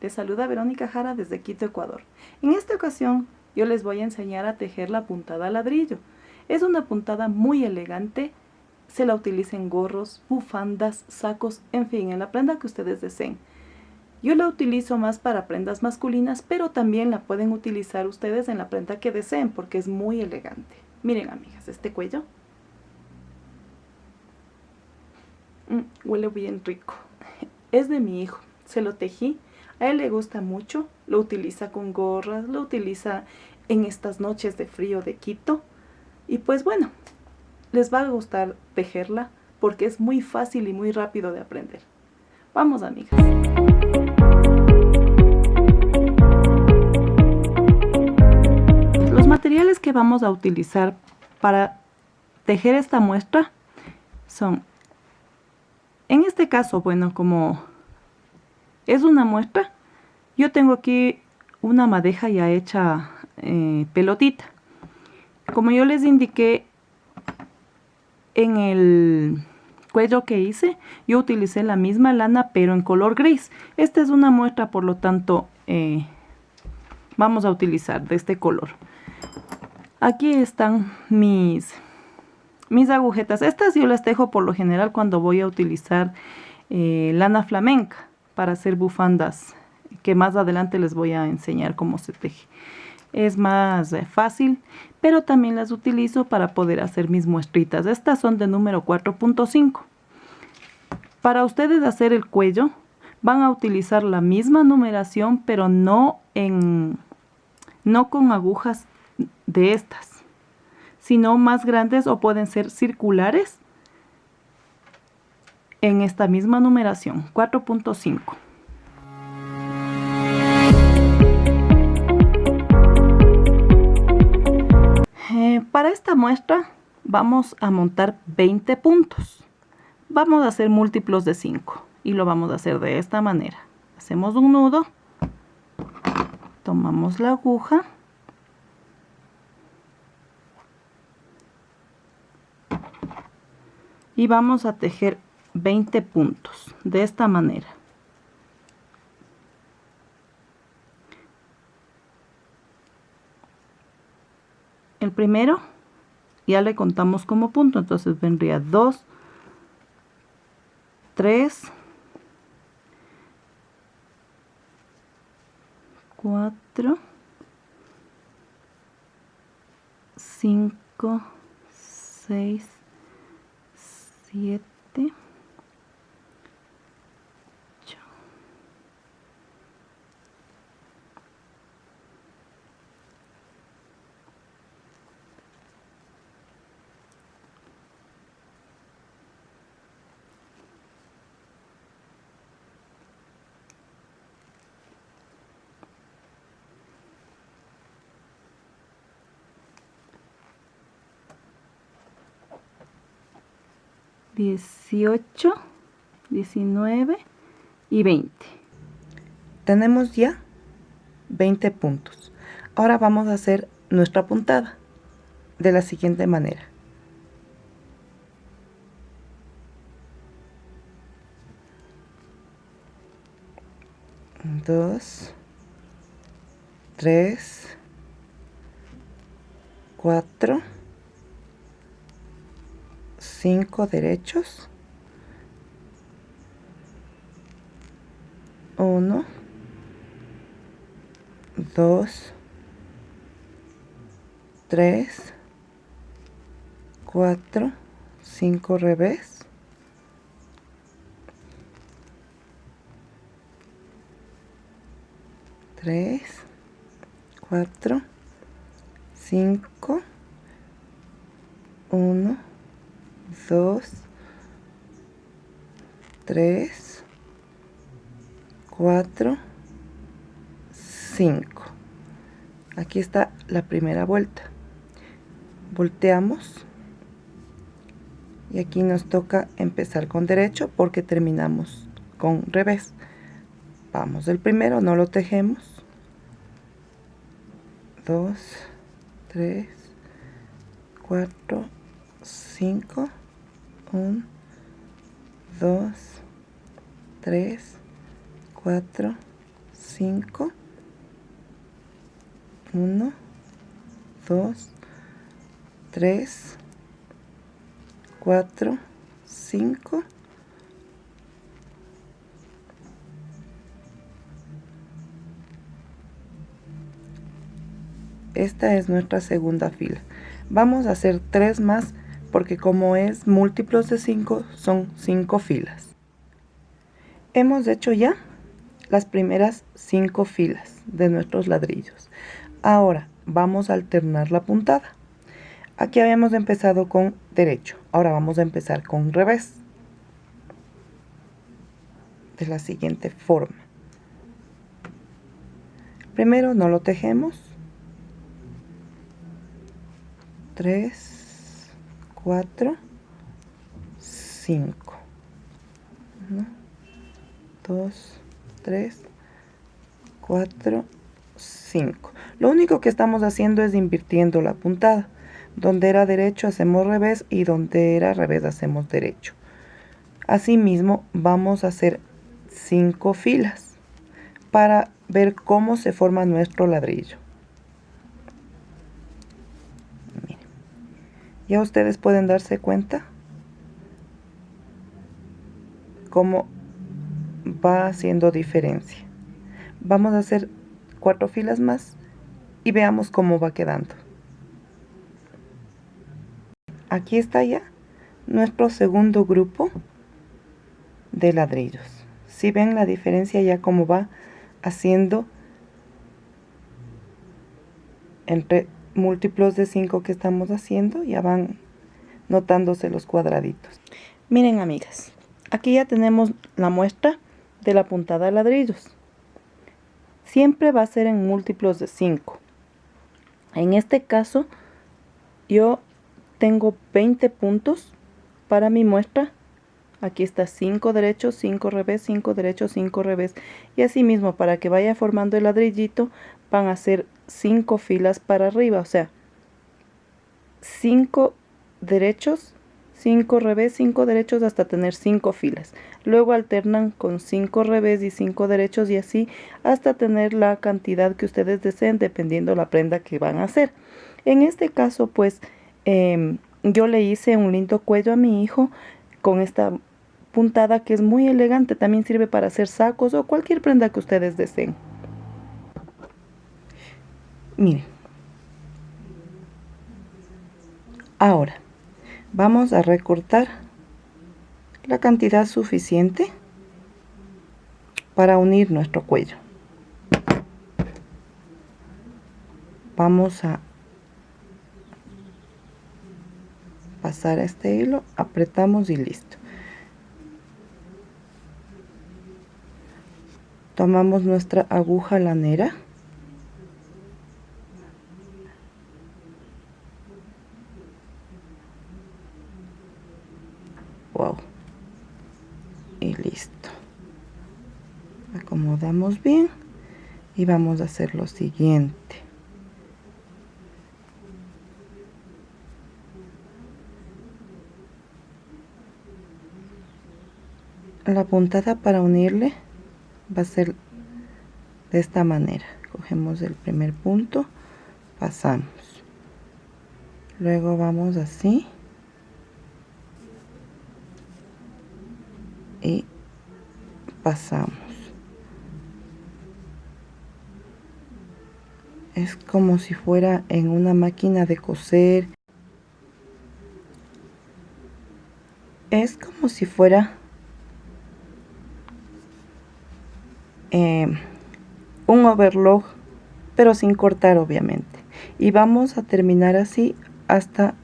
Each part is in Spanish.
Les saluda Verónica Jara desde Quito, Ecuador. En esta ocasión yo les voy a enseñar a tejer la puntada ladrillo. Es una puntada muy elegante, se la utiliza en gorros, bufandas, sacos, en fin, en la prenda que ustedes deseen. Yo la utilizo más para prendas masculinas, pero también la pueden utilizar ustedes en la prenda que deseen porque es muy elegante. Miren, amigas, este cuello huele bien rico. Es de mi hijo, se lo tejí. A él le gusta mucho, lo utiliza con gorras, lo utiliza en estas noches de frío de Quito. Y pues bueno, les va a gustar tejerla porque es muy fácil y muy rápido de aprender. Vamos, amigas. Los materiales que vamos a utilizar para tejer esta muestra son, en este caso, bueno, como es una muestra, yo tengo aquí una madeja ya hecha pelotita. Como yo les indiqué en el cuello que hice, yo utilicé la misma lana pero en color gris. Esta es una muestra, por lo tanto vamos a utilizar de este color. Aquí están mis agujetas. Estas yo las tejo por lo general cuando voy a utilizar lana flamenca para hacer bufandas, que más adelante les voy a enseñar cómo se teje. Es más fácil, pero también las utilizo para poder hacer mis muestritas. Estas son de número 4.5. Para ustedes hacer el cuello van a utilizar la misma numeración, pero no con agujas de estas, sino más grandes, o pueden ser circulares en esta misma numeración, 4.5. Para esta muestra vamos a montar 20 puntos. Vamos a hacer múltiplos de 5 y lo vamos a hacer de esta manera. Hacemos un nudo, tomamos la aguja y vamos a tejer 20 puntos de esta manera. El primero ya le contamos como punto, entonces vendría 2, 3, 4, 5, 6, 7, 8, 18, 19 y 20. Tenemos ya 20 puntos. Ahora vamos a hacer nuestra puntada de la siguiente manera. Dos, 3, 4, 5 derechos, 1, 2, 3, 4, 5 revés, 3, 4, 5, 1, 2, 3, 4, 5. Aquí está la primera vuelta. Volteamos y aquí nos toca empezar con derecho porque terminamos con revés. Vamos del primero, no lo tejemos. 2, 3, 4, 5, 1, 2, 3, 4, 5, 1, 2, 3, 4, 5. Esta es nuestra segunda fila. Vamos a hacer 3 más porque como es múltiplos de 5, son 5 filas. Hemos hecho ya las primeras 5 filas de nuestros ladrillos. Ahora vamos a alternar la puntada. Aquí habíamos empezado con derecho, ahora vamos a empezar con revés. De la siguiente forma. Primero no lo tejemos. 3, 4, 5. 1, 2, 3, 4, 5. Lo único que estamos haciendo es invirtiendo la puntada. Donde era derecho hacemos revés y donde era revés hacemos derecho. Asimismo vamos a hacer 5 filas para ver cómo se forma nuestro ladrillo. Miren. Ya ustedes pueden darse cuenta cómo va haciendo diferencia. Vamos a hacer 4 filas más y veamos cómo va quedando. Aquí está ya nuestro segundo grupo de ladrillos. Si ven la diferencia ya cómo va haciendo entre múltiplos de 5 que estamos haciendo, ya van notándose los cuadraditos. Miren amigas, aquí ya tenemos la muestra de la puntada de ladrillos. Siempre va a ser en múltiplos de 5. En este caso yo tengo 20 puntos para mi muestra. Aquí está 5 derechos, 5 revés, 5 derechos, 5 revés. Y así mismo para que vaya formando el ladrillito van a ser 5 filas para arriba. O sea, 5 derechos, 5 revés, 5 derechos hasta tener 5 filas. Luego alternan con 5 revés y 5 derechos y así hasta tener la cantidad que ustedes deseen dependiendo la prenda que van a hacer. En este caso pues yo le hice un lindo cuello a mi hijo con esta puntada que es muy elegante. También sirve para hacer sacos o cualquier prenda que ustedes deseen. Miren. Ahora vamos a recortar la cantidad suficiente para unir nuestro cuello. Vamos a pasar a este hilo, apretamos y listo. Tomamos nuestra aguja lanera. Wow. Y listo. Acomodamos bien y vamos a hacer lo siguiente. La puntada para unirle va a ser de esta manera. Cogemos el primer punto, pasamos, luego vamos así y pasamos. Es como si fuera en una máquina de coser. Es como si fuera un overlock, pero sin cortar obviamente. Y vamos a terminar así hasta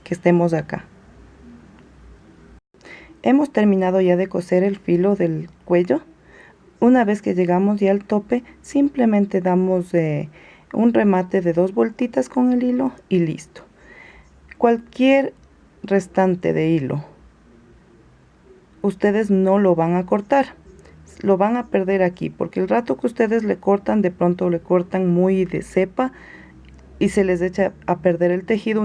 que estemos acá. Hemos terminado ya de coser el filo del cuello. Una vez que llegamos ya al tope, simplemente damos un remate de 2 vueltitas con el hilo y listo. Cualquier restante de hilo ustedes no lo van a cortar, lo van a perder aquí, porque el rato que ustedes le cortan, de pronto le cortan muy de cepa y se les echa a perder el tejido,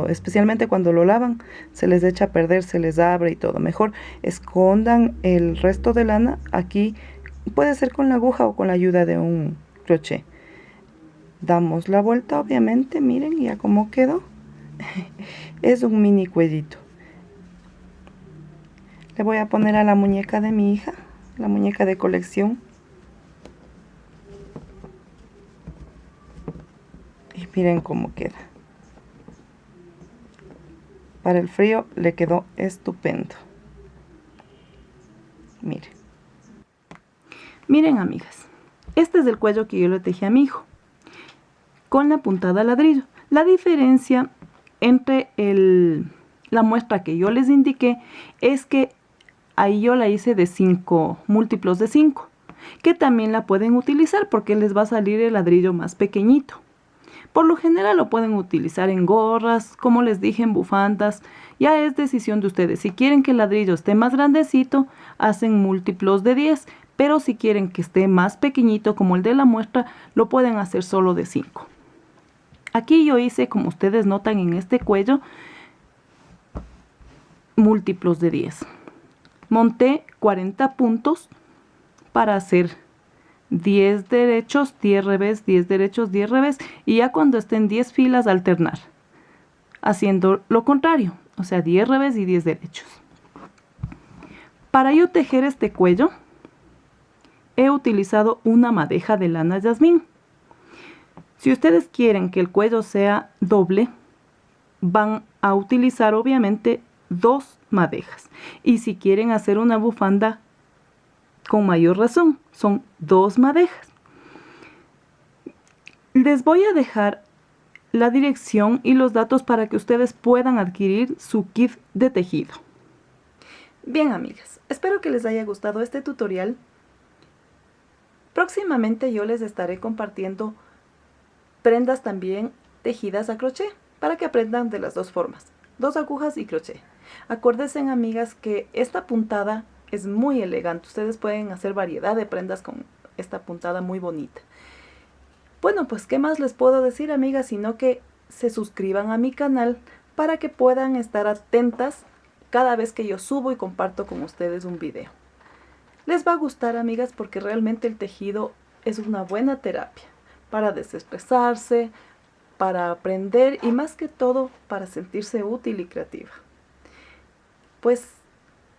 especialmente cuando lo lavan, se les echa a perder, se les abre y todo. Mejor escondan el resto de lana aquí puede ser con la aguja o con la ayuda de un crochet. Damos la vuelta, obviamente, miren ya cómo quedó. Es un mini cuellito. Le voy a poner a la muñeca de mi hija, la muñeca de colección. Y miren cómo queda. Para el frío le quedó estupendo. Miren. Miren, amigas. Este es el cuello que yo le tejí a mi hijo, con la puntada ladrillo. La diferencia entre la muestra que yo les indiqué es que ahí yo la hice de 5 múltiplos de 5, que también la pueden utilizar porque les va a salir el ladrillo más pequeñito. Por lo general lo pueden utilizar en gorras, como les dije, en bufandas. Ya es decisión de ustedes. Si quieren que el ladrillo esté más grandecito, hacen múltiplos de 10. Pero si quieren que esté más pequeñito como el de la muestra, lo pueden hacer solo de 5. Aquí yo hice, como ustedes notan en este cuello, múltiplos de 10. Monté 40 puntos para hacer 10 derechos, 10 revés, 10 derechos, 10 revés, y ya cuando estén 10 filas alternar, haciendo lo contrario, o sea 10 revés y 10 derechos. Para yo tejer este cuello, he utilizado una madeja de lana jazmín. Si ustedes quieren que el cuello sea doble, van a utilizar obviamente 2 madejas. Y si quieren hacer una bufanda, con mayor razón, son 2 madejas. Les voy a dejar la dirección y los datos para que ustedes puedan adquirir su kit de tejido. Bien, amigas, espero que les haya gustado este tutorial. Próximamente yo les estaré compartiendo prendas también tejidas a crochet para que aprendan de las dos formas, 2 agujas y crochet. Acuérdense, amigas, que esta puntada es muy elegante. Ustedes pueden hacer variedad de prendas con esta puntada muy bonita. Bueno, pues qué más les puedo decir, amigas, sino que se suscriban a mi canal para que puedan estar atentas cada vez que yo subo y comparto con ustedes un video. Les va a gustar, amigas, porque realmente el tejido es una buena terapia para desestresarse, para aprender y más que todo para sentirse útil y creativa. Pues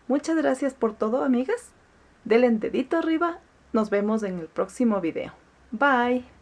muchas gracias por todo, amigas. Denle dedito arriba. Nos vemos en el próximo video. Bye.